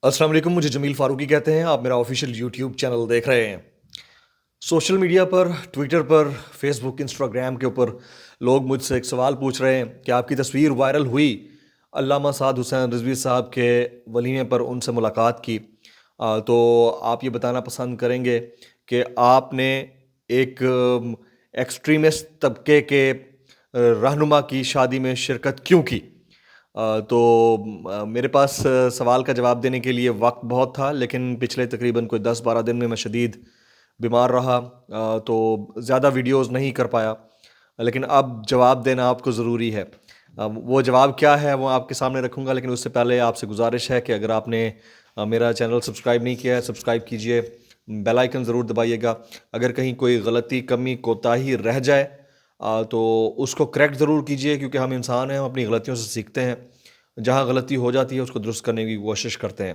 السلام علیکم، مجھے جمیل فاروقی کہتے ہیں. آپ میرا آفیشیل یوٹیوب چینل دیکھ رہے ہیں. سوشل میڈیا پر، ٹویٹر پر، فیس بک، انسٹاگرام کے اوپر لوگ مجھ سے ایک سوال پوچھ رہے ہیں کہ آپ کی تصویر وائرل ہوئی علامہ سعد حسین رضوی صاحب کے ولیمے پر ان سے ملاقات کی. تو آپ یہ بتانا پسند کریں گے کہ آپ نے ایک ایکسٹریمسٹ طبقے کے رہنما کی شادی میں شرکت کیوں کی؟ تو میرے پاس سوال کا جواب دینے کے لیے وقت بہت تھا، لیکن پچھلے تقریباً کوئی 10-12 دن میں شدید بیمار رہا، تو زیادہ ویڈیوز نہیں کر پایا. لیکن اب جواب دینا آپ کو ضروری ہے. وہ جواب کیا ہے وہ آپ کے سامنے رکھوں گا، لیکن اس سے پہلے آپ سے گزارش ہے کہ اگر آپ نے میرا چینل سبسکرائب نہیں کیا ہے سبسکرائب کیجئے، بیل آئیکن ضرور دبائیے گا. اگر کہیں کوئی غلطی، کمی، کوتاہی رہ جائے تو اس کو کریکٹ ضرور کیجئے، کیونکہ ہم انسان ہیں، ہم اپنی غلطیوں سے سیکھتے ہیں. جہاں غلطی ہو جاتی ہے اس کو درست کرنے کی کوشش کرتے ہیں.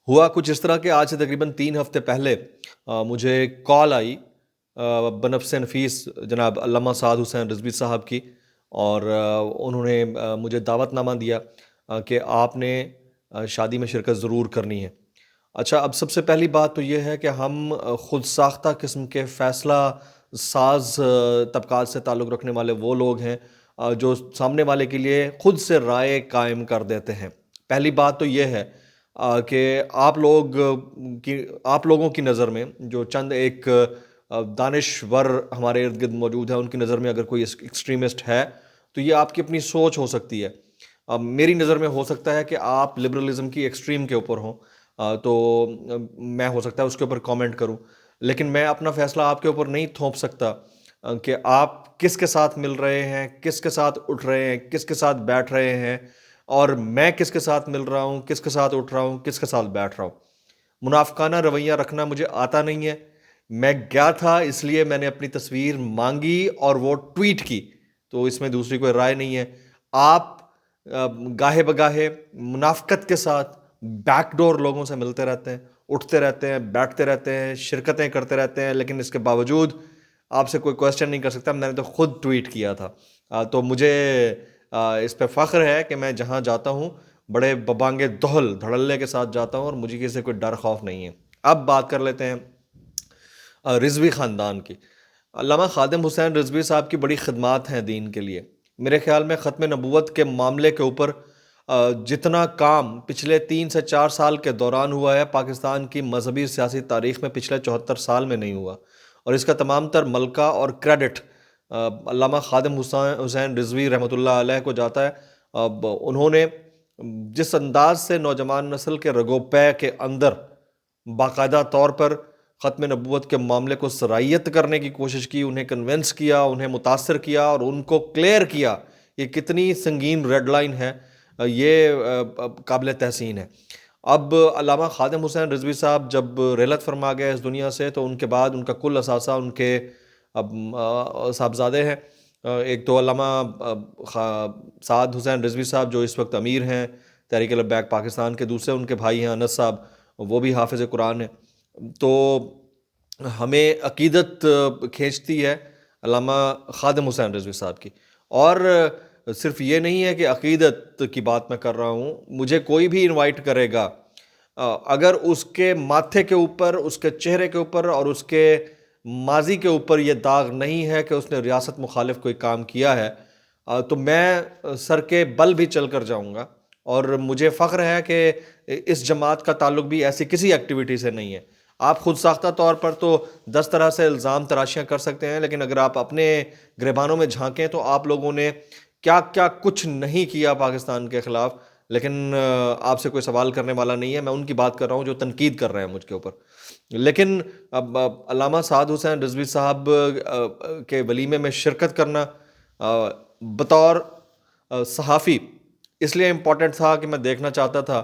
ہوا کچھ اس طرح کہ آج سے تقریباً 3 ہفتے پہلے مجھے کال آئی بنفس نفیس جناب علامہ سعد حسین رضوی صاحب کی، اور انہوں نے مجھے دعوت نامہ دیا کہ آپ نے شادی میں شرکت ضرور کرنی ہے. اچھا، اب سب سے پہلی بات تو یہ ہے کہ ہم خود ساختہ قسم کے فیصلہ ساز طبقات سے تعلق رکھنے والے وہ لوگ ہیں جو سامنے والے کے لیے خود سے رائے قائم کر دیتے ہیں. پہلی بات تو یہ ہے کہ آپ لوگوں کی نظر میں جو چند ایک دانشور ہمارے ارد گرد موجود ہیں، ان کی نظر میں اگر کوئی ایکسٹریمسٹ ہے تو یہ آپ کی اپنی سوچ ہو سکتی ہے. میری نظر میں ہو سکتا ہے کہ آپ لبرلزم کی ایکسٹریم کے اوپر ہوں، تو میں ہو سکتا ہے اس کے اوپر کامنٹ کروں، لیکن میں اپنا فیصلہ آپ کے اوپر نہیں تھوپ سکتا کہ آپ کس کے ساتھ مل رہے ہیں، کس کے ساتھ اٹھ رہے ہیں، کس کے ساتھ بیٹھ رہے ہیں، اور میں کس کے ساتھ مل رہا ہوں، کس کے ساتھ اٹھ رہا ہوں، کس کے ساتھ بیٹھ رہا ہوں. منافقانہ رویہ رکھنا مجھے آتا نہیں ہے. میں گیا تھا اس لیے میں نے اپنی تصویر مانگی اور وہ ٹویٹ کی، تو اس میں دوسری کوئی رائے نہیں ہے. آپ گاہے بگاہے منافقت کے ساتھ بیک ڈور لوگوں سے ملتے رہتے ہیں، اٹھتے رہتے ہیں، بیٹھتے رہتے ہیں، شرکتیں کرتے رہتے ہیں، لیکن اس کے باوجود آپ سے کوئی کویسچن نہیں کر سکتا. میں نے تو خود ٹویٹ کیا تھا. تو مجھے اس پہ فخر ہے کہ میں جہاں جاتا ہوں بڑے ببانگے دہل دھڑلے کے ساتھ جاتا ہوں، اور مجھے کسی سے کوئی ڈر خوف نہیں ہے. اب بات کر لیتے ہیں رضوی خاندان کی. علامہ خادم حسین رضوی صاحب کی بڑی خدمات ہیں دین کے لیے. میرے خیال میں ختم نبوت کے معاملے کے اوپر جتنا کام پچھلے 3 سے 4 سال کے دوران ہوا ہے، پاکستان کی مذہبی سیاسی تاریخ میں پچھلے 74 سال میں نہیں ہوا، اور اس کا تمام تر ملکہ اور کریڈٹ علامہ خادم حسین رضوی رحمۃ اللہ علیہ کو جاتا ہے. انہوں نے جس انداز سے نوجوان نسل کے رگو پے کے اندر باقاعدہ طور پر ختم نبوت کے معاملے کو سرائیت کرنے کی کوشش کی، انہیں کنونس کیا، انہیں متاثر کیا اور ان کو کلیئر کیا، یہ کتنی سنگین ریڈ لائن ہے، یہ قابل تحسین ہے. اب علامہ خادم حسین رضوی صاحب جب رحلت فرما گئے اس دنیا سے، تو ان کے بعد ان کا کل اثاثہ ان کے صاحبزادے ہیں. ایک تو علامہ سعد حسین رضوی صاحب جو اس وقت امیر ہیں تحریک لبیک پاکستان کے، دوسرے ان کے بھائی ہیں انس صاحب، وہ بھی حافظ قرآن ہیں. تو ہمیں عقیدت کھینچتی ہے علامہ خادم حسین رضوی صاحب کی. اور صرف یہ نہیں ہے کہ عقیدت کی بات میں کر رہا ہوں، مجھے کوئی بھی انوائٹ کرے گا، اگر اس کے ماتھے کے اوپر، اس کے چہرے کے اوپر اور اس کے ماضی کے اوپر یہ داغ نہیں ہے کہ اس نے ریاست مخالف کوئی کام کیا ہے، تو میں سر کے بل بھی چل کر جاؤں گا. اور مجھے فخر ہے کہ اس جماعت کا تعلق بھی ایسی کسی ایکٹیویٹی سے نہیں ہے. آپ خود ساختہ طور پر تو 10 طرح سے الزام تراشیاں کر سکتے ہیں، لیکن اگر آپ اپنے گریبانوں میں جھانکیں تو آپ لوگوں نے کیا کیا کچھ نہیں کیا پاکستان کے خلاف. لیکن آپ سے کوئی سوال کرنے والا نہیں ہے، میں ان کی بات کر رہا ہوں جو تنقید کر رہے ہیں مجھ کے اوپر. لیکن اب علامہ سعد حسین رضوی صاحب کے ولیمے میں شرکت کرنا بطور صحافی اس لیے امپورٹنٹ تھا کہ میں دیکھنا چاہتا تھا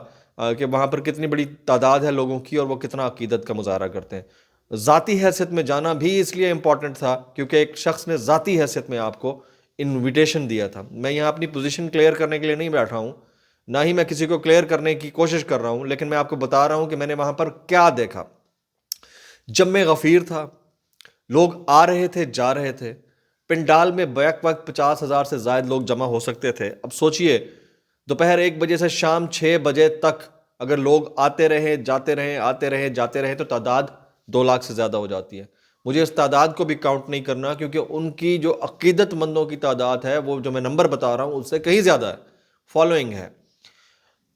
کہ وہاں پر کتنی بڑی تعداد ہے لوگوں کی اور وہ کتنا عقیدت کا مظاہرہ کرتے ہیں. ذاتی حیثیت میں جانا بھی اس لیے امپورٹنٹ تھا کیونکہ ایک شخص نے ذاتی حیثیت میں آپ کو انویٹیشن دیا تھا. میں یہاں اپنی پوزیشن کلیئر کرنے کے لیے نہیں بیٹھا ہوں، نہ ہی میں کسی کو کلیئر کرنے کی کوشش کر رہا ہوں، لیکن میں آپ کو بتا رہا ہوں کہ میں نے وہاں پر کیا دیکھا. جم غفیر تھا، لوگ آ رہے تھے، جا رہے تھے. پنڈال میں بیک وقت 50,000 سے زائد لوگ جمع ہو سکتے تھے. اب سوچئے دوپہر 1 بجے سے شام 6 بجے تک اگر لوگ آتے رہیں جاتے رہیں آتے رہیں جاتے رہیں تو تعداد 2 لاکھ سے زیادہ ہو جاتی ہے. مجھے اس تعداد کو بھی کاؤنٹ نہیں کرنا، کیونکہ ان کی جو عقیدت مندوں کی تعداد ہے وہ جو میں نمبر بتا رہا ہوں اس سے کہیں زیادہ ہے، فالوئنگ ہے.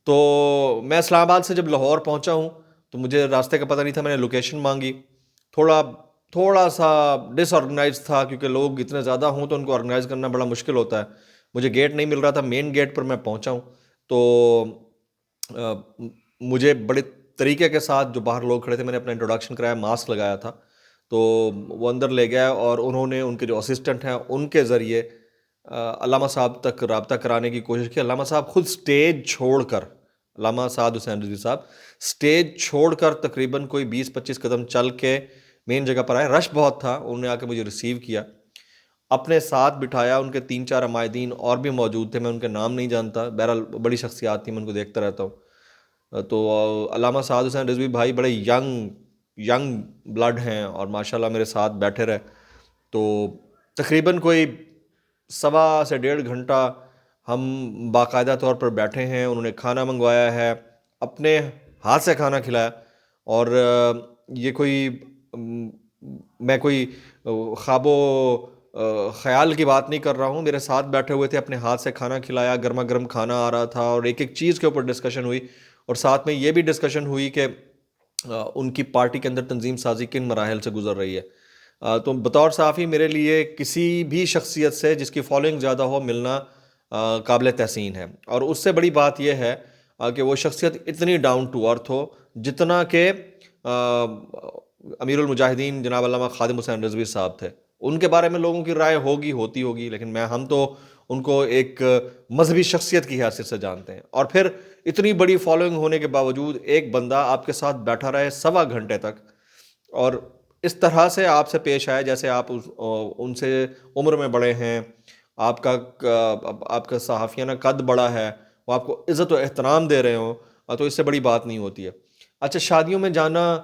تو میں اسلام آباد سے جب لاہور پہنچا ہوں تو مجھے راستے کا پتہ نہیں تھا، میں نے لوکیشن مانگی. تھوڑا سا ڈس آرگنائز تھا، کیونکہ لوگ اتنے زیادہ ہوں تو ان کو آرگنائز کرنا بڑا مشکل ہوتا ہے. مجھے گیٹ نہیں مل رہا تھا، مین گیٹ پر میں پہنچا ہوں تو مجھے بڑے طریقے کے ساتھ جو باہر لوگ کھڑے تھے، میں نے اپنا انٹروڈکشن کرایا، ماسک لگایا تھا، تو وہ اندر لے گیا اور انہوں نے ان کے جو اسسٹنٹ ہیں ان کے ذریعے علامہ صاحب تک رابطہ کرانے کی کوشش کی. علامہ صاحب خود سٹیج چھوڑ کر، علامہ سعد حسین رضوی صاحب سٹیج چھوڑ کر تقریباً کوئی 20-25 قدم چل کے مین جگہ پر آئے. رش بہت تھا، انہوں نے آ کے مجھے ریسیو کیا، اپنے ساتھ بٹھایا. ان کے 3-4 عمائدین اور بھی موجود تھے، میں ان کے نام نہیں جانتا، بہرحال بڑی شخصیات تھیں، میں ان کو دیکھتا رہتا ہوں. تو علامہ سعد حسین رضوی بھائی بڑے ینگ بلڈ ہیں اور ماشاءاللہ میرے ساتھ بیٹھے رہے. تو تقریباً کوئی 1.25 سے 1.5 گھنٹہ ہم باقاعدہ طور پر بیٹھے ہیں. انہوں نے کھانا منگوایا ہے، اپنے ہاتھ سے کھانا کھلایا. اور یہ کوئی میں کوئی خواب و خیال کی بات نہیں کر رہا ہوں، میرے ساتھ بیٹھے ہوئے تھے، اپنے ہاتھ سے کھانا کھلایا، گرما گرم کھانا آ رہا تھا، اور ایک ایک چیز کے اوپر ڈسکشن ہوئی. اور ساتھ میں یہ بھی ڈسکشن ہوئی کہ ان کی پارٹی کے اندر تنظیم سازی کن مراحل سے گزر رہی ہے. تو بطور صحافی میرے لیے کسی بھی شخصیت سے جس کی فالوئنگ زیادہ ہو ملنا قابل تحسین ہے. اور اس سے بڑی بات یہ ہے کہ وہ شخصیت اتنی ڈاؤن ٹو ارتھ ہو جتنا کہ امیر المجاہدین جناب علامہ خادم حسین رضوی صاحب تھے. ان کے بارے میں لوگوں کی رائے ہوتی ہوگی، لیکن ہم تو ان کو ایک مذہبی شخصیت کی حیثیت سے جانتے ہیں. اور پھر اتنی بڑی فالوئنگ ہونے کے باوجود ایک بندہ آپ کے ساتھ بیٹھا رہے 1.25 گھنٹے تک، اور اس طرح سے آپ سے پیش آئے جیسے آپ ان سے عمر میں بڑے ہیں، آپ کا صحافیانہ قد بڑا ہے، وہ آپ کو عزت و احترام دے رہے ہوں، تو اس سے بڑی بات نہیں ہوتی ہے. اچھا، شادیوں میں جانا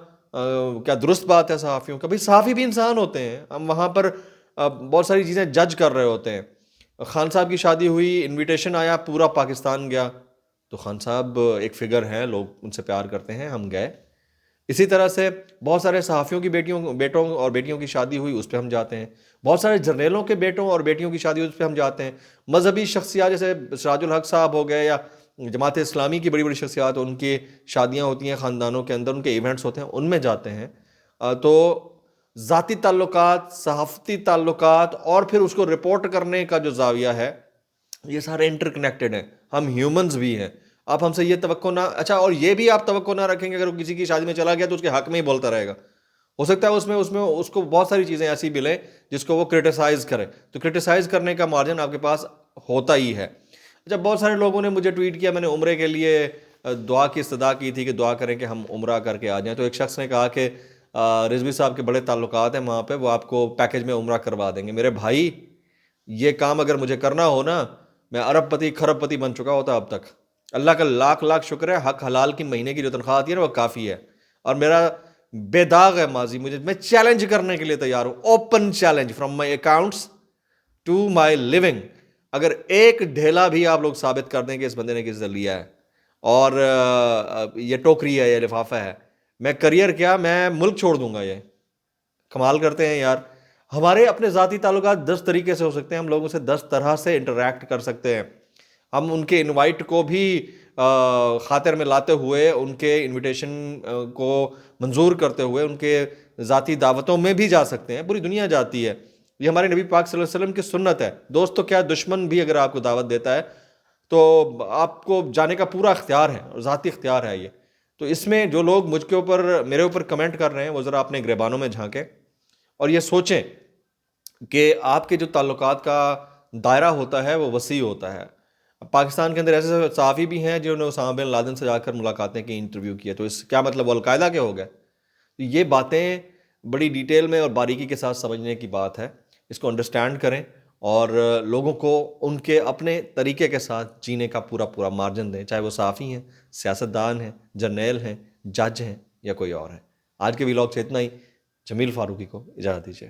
کیا درست بات ہے صحافیوں کا؟ بھائی صحافی بھی انسان ہوتے ہیں، ہم وہاں پر بہت ساری چیزیں جج کر رہے ہوتے ہیں. خان صاحب کی شادی ہوئی، انویٹیشن آیا، پورا پاکستان گیا، تو خان صاحب ایک فگر ہیں، لوگ ان سے پیار کرتے ہیں، ہم گئے. اسی طرح سے بہت سارے صحافیوں کی بیٹوں اور بیٹیوں کی شادی ہوئی، اس پہ ہم جاتے ہیں. بہت سارے جرنیلوں کے بیٹوں اور بیٹیوں کی شادی ہوئی، اس پہ ہم جاتے ہیں. مذہبی شخصیات جیسے سراج الحق صاحب ہو گئے، یا جماعت اسلامی کی بڑی بڑی شخصیات، ان کی شادیاں ہوتی ہیں خاندانوں کے اندر، ان کے ایونٹس ہوتے ہیں، ان میں جاتے ہیں. تو ذاتی تعلقات، صحافتی تعلقات، اور پھر اس کو رپورٹ کرنے کا جو زاویہ ہے، یہ سارے انٹر کنیکٹڈ ہیں. ہم ہیومنز بھی ہیں. آپ ہم سے یہ توقع نہ، اچھا، اور یہ بھی آپ توقع نہ رکھیں گے اگر وہ کسی کی شادی میں چلا گیا تو اس کے حق میں ہی بولتا رہے گا. ہو سکتا ہے اس کو بہت ساری چیزیں ایسی ملیں جس کو وہ کرٹیسائز کرے، تو کرٹیسائز کرنے کا مارجن آپ کے پاس ہوتا ہی ہے. اچھا، بہت سارے لوگوں نے مجھے ٹویٹ کیا، میں نے عمرے کے لیے دعا کی استدعا کی تھی کہ دعا کریں کہ ہم عمرہ کر کے آ جائیں. تو ایک شخص نے کہا کہ رضوی صاحب کے بڑے تعلقات ہیں وہاں پہ، وہ آپ کو پیکج میں عمرہ کروا دیں گے. میرے بھائی، یہ کام اگر مجھے کرنا ہو نا، میں ارب پتی کھرب پتی بن چکا ہوتا اب تک. اللہ کا لاکھ لاکھ شکر ہے، حق حلال کی مہینے کی جو تنخواہ آتی ہے نا وہ کافی ہے. اور میرا بے داغ ہے ماضی، میں چیلنج کرنے کے لیے تیار ہوں. Open challenge from my accounts to my living. اگر ایک ڈھیلا بھی آپ لوگ ثابت کر دیں کہ اس بندے نے کسی سے لیا ہے، اور یہ ٹوکری ہے، یہ لفافہ ہے، میں کریئر کیا، میں ملک چھوڑ دوں گا. یہ کمال کرتے ہیں یار. ہمارے اپنے ذاتی تعلقات 10 طریقے سے ہو سکتے ہیں، ہم لوگوں سے 10 طرح سے انٹریکٹ کر سکتے ہیں. ہم ان کے انوائٹ کو بھی خاطر میں لاتے ہوئے، ان کے انویٹیشن کو منظور کرتے ہوئے ان کے ذاتی دعوتوں میں بھی جا سکتے ہیں. پوری دنیا جاتی ہے، یہ ہمارے نبی پاک صلی اللہ علیہ وسلم کی سنت ہے. دوست تو کیا، دشمن بھی اگر آپ کو دعوت دیتا ہے تو آپ کو جانے کا پورا اختیار ہے، ذاتی اختیار ہے یہ. تو اس میں جو لوگ میرے اوپر کمنٹ کر رہے ہیں، وہ ذرا اپنے گریبانوں میں جھانکیں اور یہ سوچیں کہ آپ کے جو تعلقات کا دائرہ ہوتا ہے وہ وسیع ہوتا ہے. پاکستان کے اندر ایسے صحافی بھی ہیں جنہوں نے اسامہ بن لادن سے جا کر ملاقاتیں کی، انٹرویو کیا. تو اس کیا مطلب وہ القاعدہ کے ہو گئے؟ تو یہ باتیں بڑی ڈیٹیل میں اور باریکی کے ساتھ سمجھنے کی بات ہے. اس کو انڈرسٹینڈ کریں اور لوگوں کو ان کے اپنے طریقے کے ساتھ جینے کا پورا مارجن دیں، چاہے وہ صحافی ہیں، سیاستدان ہیں، جرنیل ہیں، جج ہیں، یا کوئی اور ہے. آج کے ویلاگ سے اتنا ہی. جمیل فاروقی کو اجازت دیجیے.